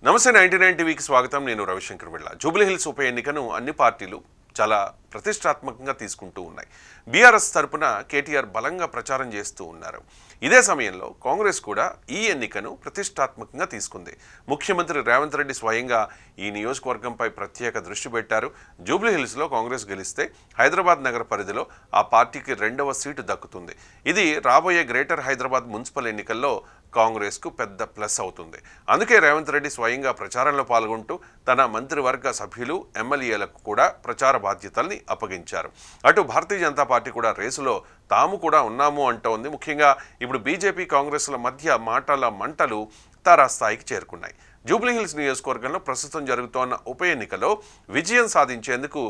నమస్తే 99 టీవీకి స్వాగతం. నేను రవిశంకర్ వెళ్ళ. జూబ్లీ హిల్స్ ఉప ఎన్నికను అన్ని పార్టీలు చాలా ప్రతిష్టాత్మకంగా తీసుకుంటూ ఉన్నాయి. బీఆర్ఎస్ తరపున కేటీఆర్ బలంగా ప్రచారం చేస్తూ ఉన్నారు. ఇదే సమయంలో కాంగ్రెస్ కూడా ఈ ఎన్నికను ప్రతిష్టాత్మకంగా తీసుకుంది. ముఖ్యమంత్రి రేవంత్ రెడ్డి స్వయంగా ఈ నియోజకవర్గంపై ప్రత్యేక దృష్టి పెట్టారు. జూబ్లీ హిల్స్లో కాంగ్రెస్ గెలిస్తే హైదరాబాద్ నగర పరిధిలో ఆ పార్టీకి 2వ సీటు దక్కుతుంది. ఇది రాబోయే గ్రేటర్ హైదరాబాద్ మున్సిపల్ ఎన్నికల్లో కాంగ్రెస్కు పెద్ద ప్లస్ అవుతుంది. అందుకే రేవంత్ రెడ్డి స్వయంగా ప్రచారంలో పాల్గొంటూ తన మంత్రివర్గ సభ్యులు ఎమ్మెల్యేలకు కూడా ప్రచార బాధ్యతల్ని అప్పగించారు. అటు భారతీయ జనతా పార్టీ కూడా రేసులో తాము కూడా ఉన్నాము అంటోంది. ముఖ్యంగా ఇప్పుడు బీజేపీ కాంగ్రెస్ల మధ్య మాటల మంటలు తారాస్థాయికి చేరుకున్నాయి. జూబ్లీహిల్స్ నియోజకవర్గంలో ప్రస్తుతం జరుగుతోన్న ఉప ఎన్నికలో విజయం సాధించేందుకు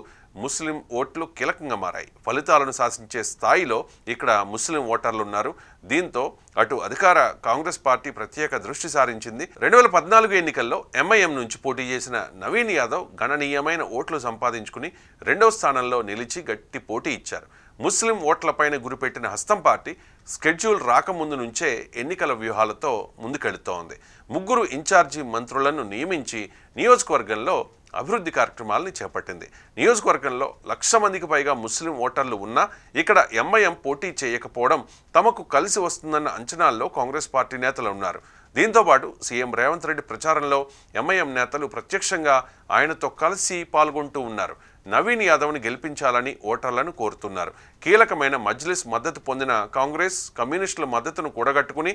ముస్లిం ఓట్లు కీలకంగా మారాయి. ఫలితాలను శాసించే స్థాయిలో ఇక్కడ ముస్లిం ఓటర్లు ఉన్నారు. దీంతో అటు అధికార కాంగ్రెస్ పార్టీ ప్రత్యేక దృష్టి సారించింది. 2014 ఎన్నికల్లో ఎంఐఎం నుంచి పోటీ చేసిన నవీన్ యాదవ్ గణనీయమైన ఓట్లు సంపాదించుకుని 2వ స్థానంలో నిలిచి గట్టి పోటీ ఇచ్చారు. ముస్లిం ఓట్లపైన గురిపెట్టిన హస్తం పార్టీ స్కెడ్యూల్ రాకముందు నుంచే ఎన్నికల వ్యూహాలతో ముందుకెళుతోంది. 3 ఇన్ఛార్జి మంత్రులను నియమించి నియోజకవర్గంలో అభివృద్ధి కార్యక్రమాలని చేపట్టింది. నియోజకవర్గంలో 1,00,000 మందికి పైగా ముస్లిం ఓటర్లు ఉన్నా ఇక్కడ ఎంఐఎం పోటీ చేయకపోవడం తమకు కలిసి వస్తుందన్న అంచనాల్లో కాంగ్రెస్ పార్టీ నేతలు ఉన్నారు. దీంతోపాటు సీఎం రేవంత్ రెడ్డి ప్రచారంలో ఎంఐఎం నేతలు ప్రత్యక్షంగా ఆయనతో కలిసి పాల్గొంటూ ఉన్నారు. నవీన్ యాదవ్ని గెలిపించాలని ఓటర్లను కోరుతున్నారు. కీలకమైన మజ్లిస్ మద్దతు పొందిన కాంగ్రెస్ కమ్యూనిస్టుల మద్దతును కూడగట్టుకుని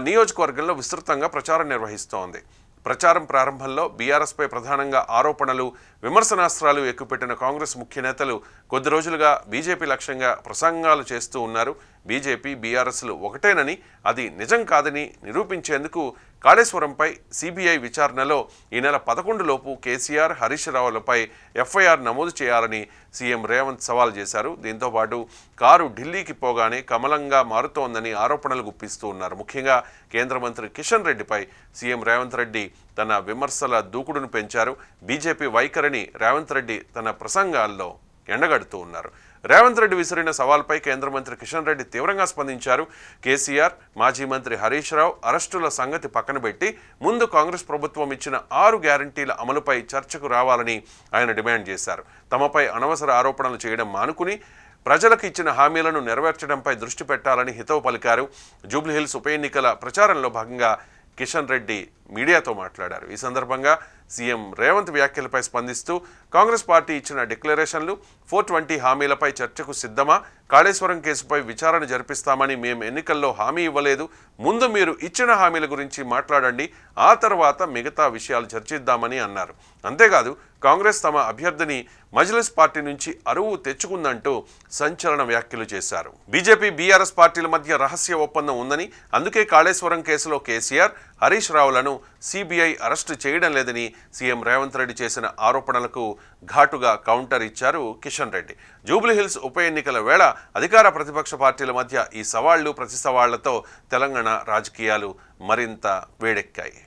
నియోజకవర్గంలో విస్తృతంగా ప్రచారం నిర్వహిస్తోంది. ప్రచారం ప్రారంభంలో బీఆర్ఎస్పై ప్రధానంగా ఆరోపణలు, విమర్శనాస్త్రాలు ఎక్కుపెట్టిన కాంగ్రెస్ ముఖ్య నేతలు కొద్ది రోజులుగా బీజేపీ లక్ష్యంగా ప్రసంగాలు చేస్తూ ఉన్నారు. బీజేపీ బీఆర్ఎస్లు ఒకటేనని, అది నిజం కాదని నిరూపించేందుకు కాళేశ్వరంపై సిబిఐ విచారణలో ఈ నెల 11 లోపు కేసీఆర్, హరీష్ రావులపై ఎఫ్ఐఆర్ నమోదు చేయాలని సీఎం రేవంత్ సవాల్ చేశారు. దీంతోపాటు కారు ఢిల్లీకి పోగానే కమలంగా మారుతోందని ఆరోపణలు గుప్పిస్తూ ఉన్నారు. ముఖ్యంగా కేంద్ర మంత్రి కిషన్ రెడ్డిపై సీఎం రేవంత్ రెడ్డి తన విమర్శల దూకుడును పెంచారు. బీజేపీ వైఖరిని రేవంత్ రెడ్డి తన ప్రసంగాల్లో ఎండగడుతూ ఉన్నారు. రేవంత్ రెడ్డి విసిరిన సవాల్పై కేంద్ర మంత్రి కిషన్ రెడ్డి తీవ్రంగా స్పందించారు. కేసీఆర్, మాజీ మంత్రి హరీష్ రావు అరెస్టుల సంగతి పక్కన పెట్టి ముందు కాంగ్రెస్ ప్రభుత్వం ఇచ్చిన 6 గ్యారంటీల అమలుపై చర్చకు రావాలని ఆయన డిమాండ్ చేశారు. తమపై అనవసర ఆరోపణలు చేయడం మానుకుని ప్రజలకు ఇచ్చిన హామీలను నెరవేర్చడంపై దృష్టి పెట్టాలని హితవు పలికారు. జూబ్లీహిల్స్ ఉప ఎన్నికల ప్రచారంలో భాగంగా కిషన్ రెడ్డి మీడియాతో మాట్లాడారు. ఈ సందర్భంగా సీఎం రేవంత్ వ్యాఖ్యలపై స్పందిస్తూ కాంగ్రెస్ పార్టీ ఇచ్చిన డిక్లరేషన్లు, 420 హామీలపై చర్చకు సిద్ధమా, కాళేశ్వరం కేసుపై విచారణ జరిపిస్తామని మేము ఎన్నికల్లో హామీ ఇవ్వలేదు. ముందు మీరు ఇచ్చిన హామీల గురించి మాట్లాడండి, ఆ తర్వాత మిగతా విషయాలు చర్చిద్దామని అన్నారు. అంతేకాదు కాంగ్రెస్ తమ అభ్యర్థిని మజ్లిస్ పార్టీ నుంచి అరువు తెచ్చుకుందంటూ సంచలన వ్యాఖ్యలు చేశారు. బీజేపీ బీఆర్ఎస్ పార్టీల మధ్య రహస్య ఒప్పందం ఉందని, అందుకే కాళేశ్వరం కేసులో కేసీఆర్, హరీష్ రావులను సిబిఐ అరెస్టు చేయడం లేదని సీఎం రేవంత్ రెడ్డి చేసిన ఆరోపణలకు ఘాటుగా కౌంటర్ ఇచ్చారు కిషన్ రెడ్డి. జూబ్లీహిల్స్ ఉప ఎన్నికల వేళ అధికార ప్రతిపక్ష పార్టీల మధ్య ఈ సవాళ్లు ప్రతి సవాళ్లతో తెలంగాణ రాజకీయాలు మరింత వేడెక్కాయి.